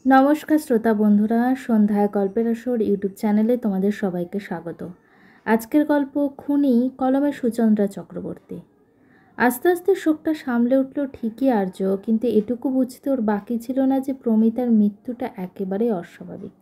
নমস্কার শ্রোতা বন্ধুরা, সন্ধ্যায় গল্পের আসর ইউটিউব চ্যানেলে তোমাদের সবাইকে স্বাগত। আজকের গল্প খুনি কলমের সুচন্দ্রা চক্রবর্তী। আস্তে আস্তে শোকটা সামলে উঠল ঠিকই আর্য, কিন্তু এটুকু বুঝতে ওর বাকি ছিল না যে প্রমিতার মৃত্যুটা একেবারেই অস্বাভাবিক।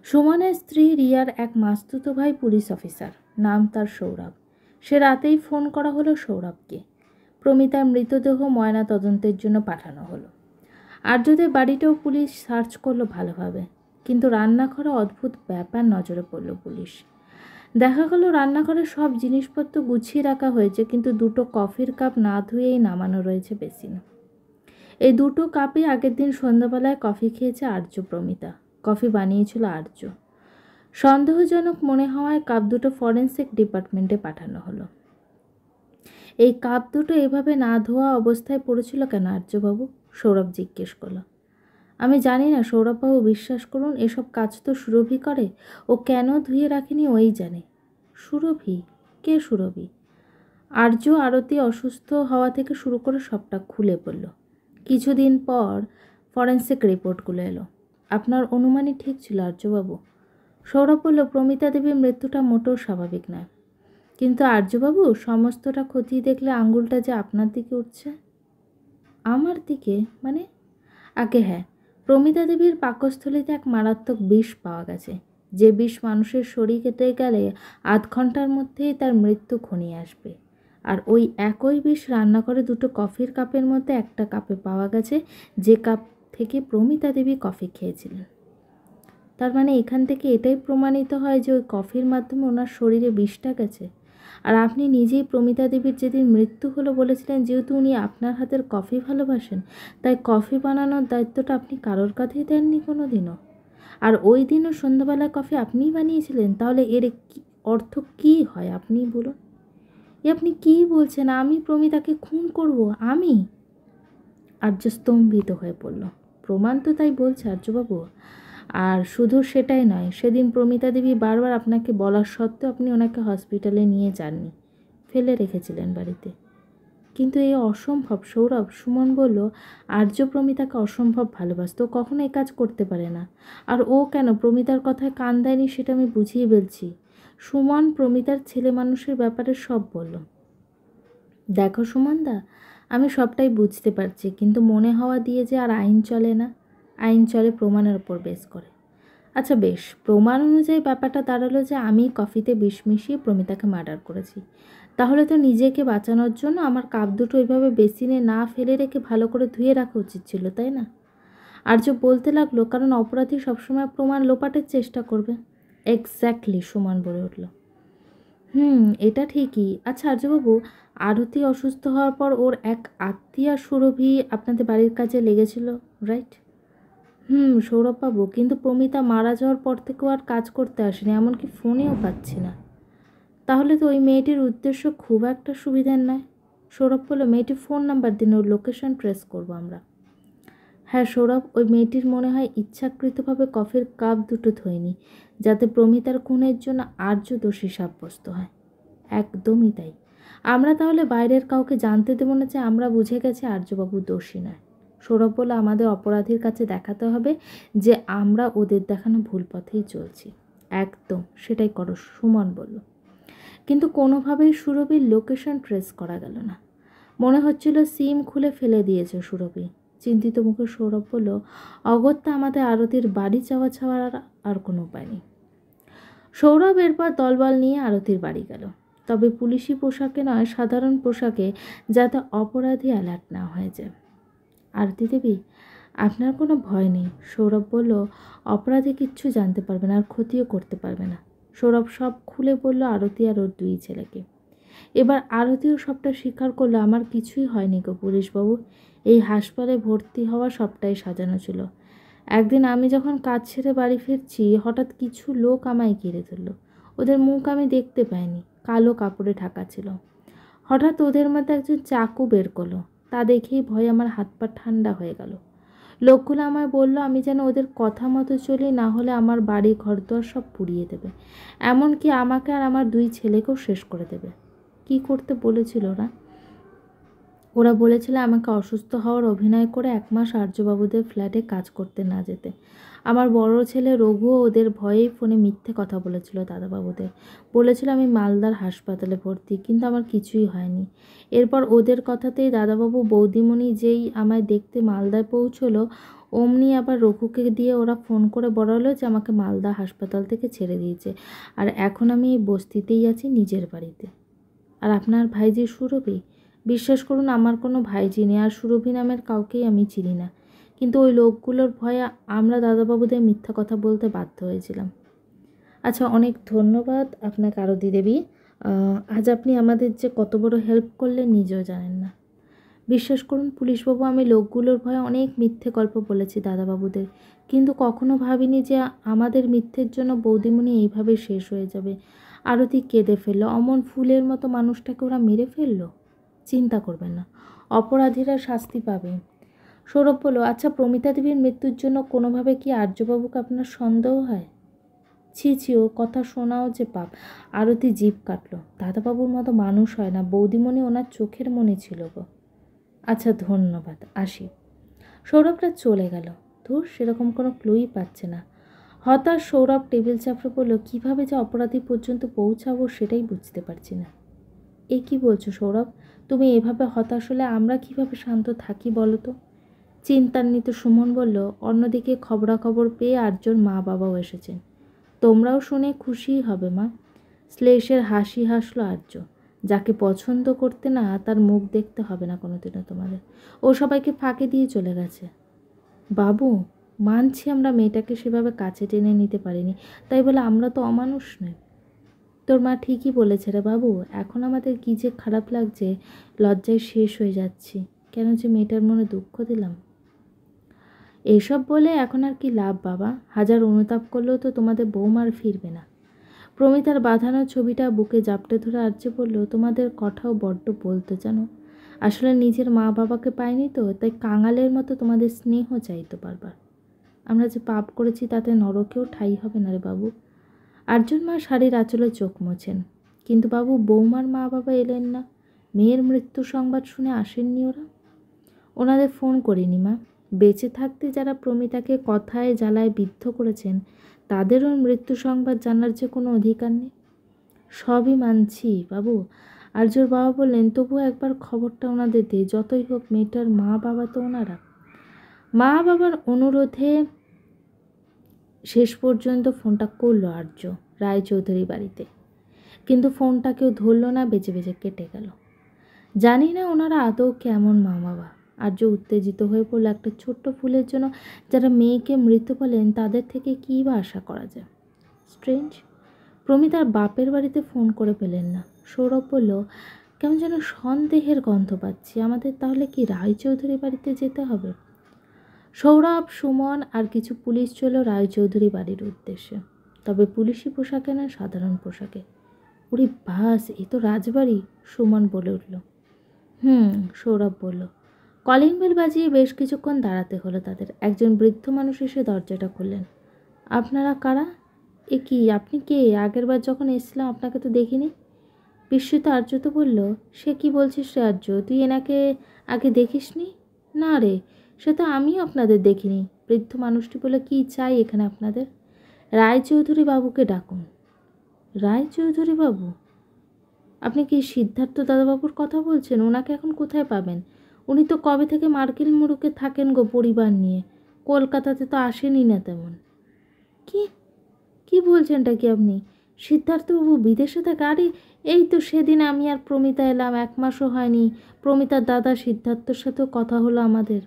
সুমনের স্ত্রী রিয়ার এক মাস্তুতো ভাই পুলিশ অফিসার, নাম তার সৌরভ। সে রাতেই ফোন করা হলো সৌরভকে। প্রমিতার মৃতদেহ ময়না তদন্তের জন্য পাঠানো হলো। আর্যদের বাড়িটাও পুলিশ সার্চ করলো ভালোভাবে, কিন্তু রান্নাঘরে অদ্ভুত ব্যাপার নজরে পড়ল পুলিশ। দেখা গেল রান্নাঘরে সব জিনিসপত্র গুছিয়ে রাখা হয়েছে, কিন্তু দুটো কফির কাপ না ধুয়েই নামানো রয়েছে বেসিনে। এই দুটো কাপই আগের দিন সন্ধ্যাবেলায় কফি খেয়েছে আর্য প্রমিতা। কফি বানিয়েছিল আর্য। সন্দেহজনক মনে হওয়ায় কাপ দুটো ফরেন্সিক ডিপার্টমেন্টে পাঠানো হলো। এই কাপ দুটো এভাবে না ধোয়া অবস্থায় পড়েছিল কেন আর্যবাবু? সৌরভ জিজ্ঞেস করল। আমি জানি না সৌরভবাবু, বিশ্বাস করুন, এসব কাজ তো সুরভি করে। ও কেন ধুয়ে রাখেনি ওই জানে। সুরভি? কে সুরভি? আর্য আরতি অসুস্থ হওয়া থেকে শুরু করে সবটা খুলে বলল। কিছুদিন পর ফরেন্সিক রিপোর্টগুলো এলো। আপনার অনুমানই ঠিক ছিল আর্যবাবু। সৌরভ বলল, প্রমিতা দেবীর মৃত্যুটা মোটেও স্বাভাবিক নয়। কিন্তু আর্যবাবু, সমস্তটা খতিয়ে দেখলে আঙুলটা যে আপনার দিকে উঠছে। আমার দিকে মানে? আগে হ্যাঁ, প্রমিতা দেবীর পাকস্থলীতে এক মারাত্মক বিষ পাওয়া গেছে, যে বিষ মানুষের শরীর কেটে গেলে আধ ঘন্টার মধ্যেই তার মৃত্যু ঘনিয়ে আসবে। আর ওই একই বিষ রান্নাঘরে দুটো কফির কাপের মধ্যে একটা কাপে পাওয়া গেছে, যে কাপ থেকে প্রমিতা দেবী কফি খেয়েছিলেন। তার মানে এখান থেকে এটাই প্রমাণিত হয় যে ওই কফির মাধ্যমে ওনার শরীরে বিষটা গেছে। আর আপনি নিজেই প্রমিতা দেবীর যেদিন মৃত্যু হলো বলেছিলেন, যেহেতু উনি আপনার হাতের কফি ভালোবাসেন, তাই কফি বানানোর দায়িত্বটা আপনি কারোর কাঁধেই দেননি কোনো দিনও। আর ওই দিনও সন্ধ্যাবেলায় কফি আপনিই বানিয়েছিলেন। তাহলে এর অর্থ কী হয় আপনি বলুন? আপনি কী বলছেন? আমি প্রমিতাকে খুন করব? আমি? আর্য স্তম্ভিত হয়ে পড়ল। প্রমাণ তো তাই বলছে আর্যবাবু। আর শুধু সেটাই নয়, সেদিন প্রমিতা দেবী বারবার আপনাকে বলার সত্ত্বেও আপনি ওনাকে হসপিটালে নিয়ে যাননি, ফেলে রেখেছিলেন বাড়িতে। কিন্তু এই অসম্ভব সৌরভ। সুমন বলল, আর্য প্রমিতাকে অসম্ভব ভালোবাসত, ও কখনো এই কাজ করতে পারে না। আর ও কেন প্রমিতার কথায় কান দেয়নি সেটা আমি বুঝিয়ে বলছি। সুমন প্রমিতার ছেলে মানুষের ব্যাপারে সব বলল। দেখো সুমনদা, আমি সবটাই বুঝতে পারছি, কিন্তু মনে হওয়া দিয়ে যে আর আইন চলে না। আইন চলে প্রমাণের ওপর বেস করে। আচ্ছা বেশ, প্রমাণ অনুযায়ী ব্যাপারটা দাঁড়ালো যে আমি কফিতে বিষ মিশিয়ে প্রমিতাকে মার্ডার করেছি। তাহলে তো নিজেকে বাঁচানোর জন্য আমার কাপ দুটো ওইভাবে বেসিনে না ফেলে রেখে ভালো করে ধুয়ে রাখা উচিত ছিল, তাই না? আর্য বলতে লাগলো, কারণ অপরাধী সবসময় প্রমাণ লোপাটের চেষ্টা করবে। এক্স্যাক্টলি, সুমন বলে উঠল। এটা ঠিকই। আচ্ছা আর্যবাবু, আরতি অসুস্থ হওয়ার পর ওর এক আত্মীয়া সুরভি আপনাদের বাড়ির কাজে লেগেছিল, রাইট? সৌরভবাবু, কিন্তু প্রমিতা মারা যাওয়ার পর থেকেও আর কাজ করতে আসেনি, এমনকি ফোনেও পাচ্ছি না। তাহলে তো ওই মেয়েটির উদ্দেশ্য খুব একটা সুবিধার নয়। সৌরভ বলল, মেয়েটির ফোন নাম্বার দিন, ওর লোকেশন ট্রেস করবো আমরা। হ্যাঁ সৌরভ, ওই মেয়েটির মনে হয় ইচ্ছাকৃতভাবে কফির কাপ দুটো ধোয়নি, যাতে প্রমিতার খুনের জন্য আর্য দোষী সাব্যস্ত হয়। একদমই তাই। আমরা তাহলে বাইরের কাউকে জানতে দেবো না যে আমরা বুঝে গেছি আর্যবাবু দোষী নয়। সৌরভ বলে, আমাদের অপরাধীর কাছে দেখাতে হবে যে আমরা ওদের দেখানো ভুল পথেই চলছি। একদম, সেটাই করো, সুমন বলল। কিন্তু কোনোভাবেই সুরভির লোকেশন ট্রেস করা গেল না। মনে হচ্ছিল সিম খুলে ফেলে দিয়েছে সুরভি। চিন্তিত মুখে সৌরভ বলল, অগত্যা আমাদের আরতির বাড়ি যাওয়া ছাড়ার আর কোনো উপায় নেই। সৌরভ এরপর দলবল নিয়ে আরতির বাড়ি গেল, তবে পুলিশি পোশাকে নয়, সাধারণ পোশাকে, যাতে অপরাধী অ্যালার্ট না হয়ে যায়। আরতি দেবী, আপনার কোনো ভয় নেই। সৌরভ বলল, অপরাধী কিচ্ছু জানতে পারবে না আর ক্ষতিও করতে পারবে না। সৌরভ সব খুলে বলল আরতি আর ওর দুই ছেলেকে। এবার আরতিও সবটা স্বীকার করলো, আমার কিছুই হয়নি গো পুলিশবাবু। এই হাসপাতালে ভর্তি হওয়া সবটাই সাজানো ছিল। একদিন আমি যখন কাজ ছেড়ে বাড়ি ফিরছি, হঠাৎ কিছু লোক আমায় ঘিরে ধরল। ওদের মুখ আমি দেখতে পাইনি, কালো কাপড়ে ঢাকা ছিল। হঠাৎ ওদের মধ্যে একজন চাকু বের করলো। তা দেখেই ভয়ে আমার হাত পা ঠান্ডা হয়ে গেল। লোকগুলো আমায় বলল আমি যেন ওদের কথা মতো চলি, না হলে আমার বাড়ি ঘরদোর সব পুড়িয়ে দেবে, এমনকি আমাকে আর আমার দুই ছেলেকেও শেষ করে দেবে। কি করতে বলেছিল ওরা? ওরা বলেছিল আমাকে অসুস্থ হওয়ার অভিনয় করে 1 মাস আর্যবাবুদের ফ্ল্যাটে কাজ করতে না যেতে। আমার বড় ছেলে রঘুও ওদের ভয়েই ফোনে মিথ্যে কথা বলেছিল দাদাবাবুদের। বলেছিল আমি মালদার হাসপাতালে ভর্তি, কিন্তু আমার কিছুই হয়নি। এরপর ওদের কথাতেই দাদাবাবু বৌদিমণি যেই আমায় দেখতে মালদায় পৌঁছলো, অমনি আবার রঘুকে দিয়ে ওরা ফোন করে বলালো যে আমাকে মালদা হাসপাতাল থেকে ছেড়ে দিয়েছে, আর এখন আমি এই বস্তিতেই আছি নিজের বাড়িতে। আর আপনার ভাইজি সুরভি, বিশ্বাস করুন আমার কোনো ভাইজি নেই, আর সুরভি নামের কাউকেই আমি চিনি না, কিন্তু ওই লোকগুলোর ভয়ে আমরা দাদাবাবুদের মিথ্যা কথা বলতে বাধ্য হয়েছিলাম। আচ্ছা, অনেক ধন্যবাদ আপনাকে আরতি দেবী। আজ আপনি আমাদের যে কত বড় হেল্প করলেন নিজেও জানেন না। বিশ্বাস করুন পুলিশবাবু, আমি লোকগুলোর ভয়ে অনেক মিথ্যে গল্প বলেছি দাদাবাবুদের, কিন্তু কখনো ভাবিনি যে আমাদের মিথ্যের জন্য বৌদিমণি এইভাবে শেষ হয়ে যাবে। আরতি কেঁদে ফেললো। অমন ফুলের মতো মানুষটাকে ওরা মেরে ফেললো। চিন্তা করবেন না, অপরাধীরা শাস্তি পাবে। সৌরভ বলল, আচ্ছা প্রমিতা দেবীর মৃত্যুর জন্য কোনোভাবে কি আর্যবাবুকে আপনার সন্দেহ হয়? ছি ছি, ও কথা শোনাও যে পাপ। আরতি জিভ কাটলো। দাদাবাবুর মতো মানুষ হয় না, বৌদিমণি ওনার চোখের মনে ছিল গো। আচ্ছা ধন্যবাদ, আসি। সৌরভরা চলে গেল। ধুর, সেরকম কোনো ক্লুই পাচ্ছে না। হতাশ সৌরভ টেবিল চাপড়ে বলল, কীভাবে যে অপরাধী পর্যন্ত পৌঁছাবো সেটাই বুঝতে পারছি না। এ কি বলছো সৌরভ? তুমি এভাবে হতাশ হলে আমরা কিভাবে শান্ত থাকি বলো তো? চিন্তান্বিত সুমন বলল, অন্যদিকে খবরাখবর পেয়ে আর্যর মা বাবাও এসেছেন। তোমরাও শুনে খুশিই হবে মা। শ্লেষের হাসি হাসলো আর্য। যাকে পছন্দ করতে না তার মুখ দেখতে হবে না কোনোদিনও তোমাদের। ও সবাইকে ফাঁকি দিয়ে চলে গেছে। বাবু, মানছি আমরা মেয়েটাকে সেভাবে কাছে টেনে নিতে পারিনি, তাই বলে আমরা তো অমানুষ নই। তোর মা ঠিকই বলেছে রে বাবু, এখন আমাদের কী যে খারাপ লাগছে, লজ্জায় শেষ হয়ে যাচ্ছি। কেন যে মেয়েটার মনে দুঃখ দিলাম। এইসব বলে এখন আর কি লাভ বাবা? হাজার অনুতাপ করলেও তো তোমাদের বৌমার ফিরবে না। প্রমিতার বাঁধানো ছবিটা বুকে জাপটে ধরে আর্য বলল, তোমাদের কথাও বড্ড বলতে জানো। আসলে নিজের মা বাবাকে পাইনি তো, তাই কাঙালের মতো তোমাদের স্নেহ চাইতো বারবার। আমরা যে পাপ করেছি তাতে নরকেও ঠাঁই হবে না রে বাবু। আর্যর মা শাড়ির আঁচলে চোখ মোছেন। কিন্তু বাবু, বৌমার মা বাবা এলেন না? মেয়ের মৃত্যু সংবাদ শুনে আসেননি ওরা? ওনাদের ফোন করিনি মা। বেঁচে থাকতে যারা প্রমিতাকে কথায় জ্বালায় বিদ্ধ করেছেন, তাদেরও মৃত্যু সংবাদ জানার যে কোনো অধিকার নেই। সবই মানছি বাবু। আর্যর বাবা বললেন, তবুও একবার খবরটা ওনাদের দে, যতই হোক মেয়েটার মা বাবা তো ওনারা। মা বাবার অনুরোধে শেষ পর্যন্ত ফোনটা করলো আর্য রায়চৌধুরী বাড়িতে, কিন্তু ফোনটা কেউ ধরল না, বেজে বেজে কেটে গেল। জানি না ওনারা আদৌ কেমন মা বাবা। আর্য উত্তেজিত হয়ে পড়ল। একটা ছোট্ট ফুলের জন্য যারা মেয়েকে মৃত বলেন, তাদের থেকে কী বা আশা করা যায়? স্ট্রেঞ্জ। প্রমিতার বাপের বাড়িতে ফোন করে পেলেন না। সৌরভ বলল, কেমন যেন সন্দেহের গন্ধ পাচ্ছি, আমাদের তাহলে কি রায়চৌধুরী বাড়িতে যেতে হবে? সৌরভ, সুমন আর কিছু পুলিশ চলো রায়চৌধুরী বাড়ির উদ্দেশ্যে, তবে পুলিশি পোশাকে না, সাধারণ পোশাকে। ওরে বাস, এ তো রাজবাড়ি, সুমন বলে উঠল। সৌরভ বলল। কলিং বেল বাজিয়ে বেশ কিছুক্ষণ দাঁড়াতে হলো তাদের। একজন বৃদ্ধ মানুষ এসে দরজাটা খুললেন। আপনারা কারা? এ কি, আপনি কে? আগের বার যখন এসেছিলাম আপনাকে তো দেখিনি। বিস্মিত আর্য তো বলল, সে কি বলছিস রে আর্য, তুই এনাকে আগে দেখিসনি? না রে, সে তো আমিও আপনাদের দেখিনি। বৃদ্ধ মানুষটি বলে, কি চাই এখানে আপনাদের? রায়চৌধুরী বাবুকে ডাকুন। রায়চৌধুরী বাবু? আপনি কি সিদ্ধার্থ দাদাবাবুর কথা বলছেন? ওনাকে এখন কোথায় পাবেন? উনি তো কবে থেকে মার্কেল মুড়ুকে থাকেন গো পরিবার নিয়ে, কলকাতাতে তো আসেনি না তেমন। কি কি বলছেনটা কি আপনি? সিদ্ধার্থবাবু বিদেশে থাকে? আরে এই তো সেদিন আমি আর প্রমিতা এলাম, 1 মাসও হয়নি। প্রমিতার দাদা সিদ্ধার্থর সাথেও কথা হলো আমাদের।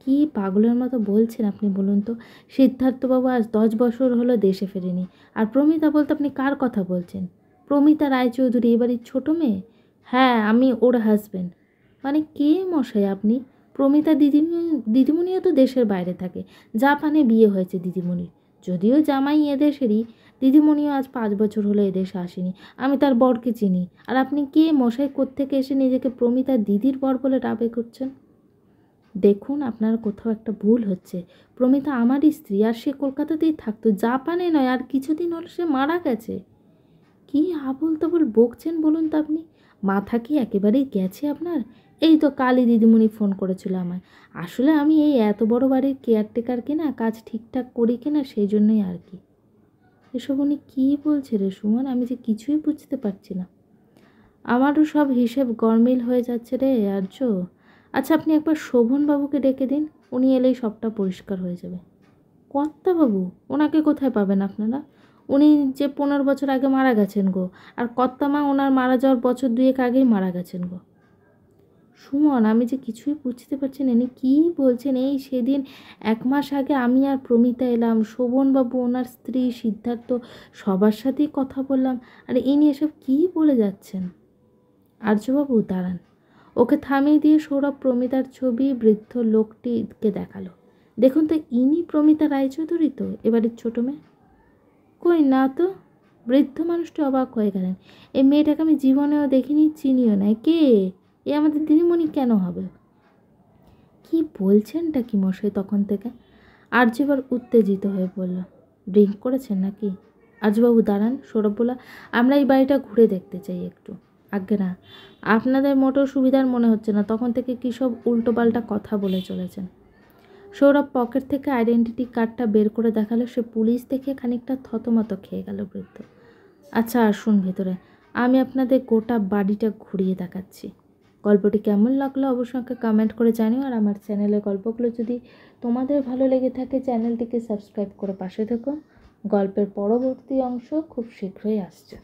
কি পাগলের মতো বলছেন আপনি বলুন তো? সিদ্ধার্থবাবু আজ 10 বছর হলো দেশে ফেরেনি। আর প্রমিতা বলতে আপনি কার কথা বলছেন? প্রমিতা রায়চৌধুরী এবারই ছোটো মেয়ে। হ্যাঁ, আমি ওর হাজব্যান্ড। মানে কে মশাই আপনি? প্রমিতা দিদিমণিও তো দেশের বাইরে থাকে, জাপানে বিয়ে হয়েছে দিদিমণির। যদিও জামাই এদেশেরই, দিদিমণিও আজ 5 বছর হলো এদেশে আসেনি। আমি তার বরকে চিনি। আর আপনি কে মশাই? কোত্থেকে এসে নিজেকে প্রমিতার দিদির বর বলে দাবি করছেন? দেখুন, আপনার কোথাও একটা ভুল হচ্ছে। প্রমিতা আমারই স্ত্রী, আর সে কলকাতাতেই থাকতো, জাপানে নয়। আর কিছুদিন হলো সে মারা গেছে। কি আবোল তাবোল বকছেন বলুন তো আপনি? মাথা কি একেবারেই গেছে আপনার? এই তো কালই দিদিমণি ফোন করেছিল আমায়। আসলে আমি এই এত বড় বাড়ির কেয়ারটেকার কিনা, কাজ ঠিকঠাক করি কিনা, সেই জন্যই আর কি। এসব উনি কী বলছে রে সুমন, আমি যে কিছুই বুঝতে পারছি না। আমারও সব হিসেব গরমিল হয়ে যাচ্ছে রে আর্য। আচ্ছা আপনি একবার শোভনবাবুকে ডেকে দিন, উনি এলেই সবটা পরিষ্কার হয়ে যাবে। কর্তাবাবু? ওনাকে কোথায় পাবেন আপনারা? উনি যে 15 বছর আগে মারা গেছেন গো। আর কর্তামা ওনার মারা যাওয়ার বছর 2 আগেই মারা গেছেন গো। সুমন, আমি যে কিছুই বুঝতে পারছি না, ইনি কী বলছেন। এই সেদিন 1 মাস আগে আমি আর প্রমিতা এলাম, শোভনবাবু, ওনার স্ত্রী, সিদ্ধার্থ, সবার সাথেই কথা বললাম। আর ইনি এসব কী বলে যাচ্ছেন? আর্যবাবু দাঁড়ান। ওকে থামিয়ে দিয়ে সৌরভ প্রমিতার ছবি বৃদ্ধ লোকটিকে দেখালো। দেখুন তো, ইনি প্রমিতা রায়চৌধুরী তো, এবারের ছোটো মেয়ে? কই না তো। বৃদ্ধ মানুষটি অবাক হয়ে গেলেন। এই মেয়েটাকে আমি জীবনেও দেখিনি, চিনিও না। কে এ? আমাদের দিদিমণি কেন হবে? কি বলছেনটা কি মশাই তখন থেকে? আর্য এবার উত্তেজিত হয়ে বলল, ড্রিঙ্ক করেছেন নাকি? আর্যবাবু দাঁড়ান। সৌরভ বলল, আমরা এই বাড়িটা ঘুরে দেখতে চাই একটু। আজ্ঞে না, আপনাদের মোটেও সুবিধার মনে হচ্ছে না, তখন থেকে কী সব উল্টোপাল্টা কথা বলে চলেছেন। সৌরভ পকেট থেকে আইডেন্টিটি কার্ডটা বের করে দেখালো। সে পুলিশ দেখে খানিকটা থতমত খেয়ে গেল বৃদ্ধ। আচ্ছা আসুন ভেতরে, আমি আপনাদের গোটা বাড়িটা ঘুরিয়ে দেখাচ্ছি। গল্পটি কেমন লাগলো অবশ্যই আমাকে কমেন্ট করে জানিও। আর আমার চ্যানেলের গল্পগুলো যদি তোমাদের ভালো লেগে থাকে, চ্যানেলটিকে সাবস্ক্রাইব করে পাশে থেকো। গল্পের পরবর্তী অংশ খুব শীঘ্রই আসছে।